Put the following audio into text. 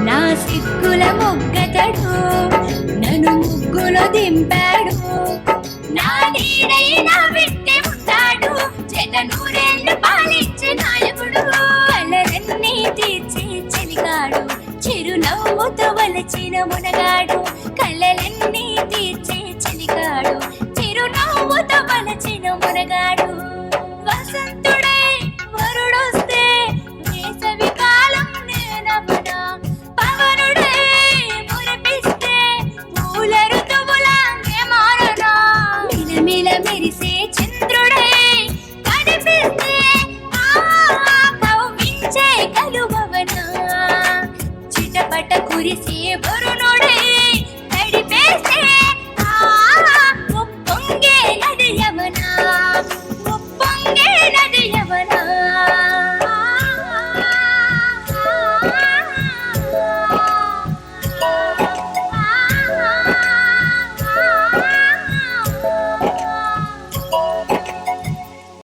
నా సిగ్గుల మొగ్గతడు నన్ను ముగ్గులో దింపాడు. నా నీడైన వెంటే ఉంటాడు జగ నూరేళ్ళు పాలించే నాయకుడు. కలలన్నీ తీర్చే చెలిగాడు చిరునవ్వుతో వలచిన మునగాడు. కలలన్నీ తీర్చే చెలిగాడు చిరునవ్వుతో వలచిన మునగాడు. వసంతుడై వరుడొస్తే వేసవి కాలం నేనవనా. పవనుడై మురిపిస్తే పూల ఋతువులా నే మారనా. మిలమిల మెరిసే చంద్రుడై కనిపిస్తే కవ్వించే కలువవనా. చిటపట కురిసే వరుణ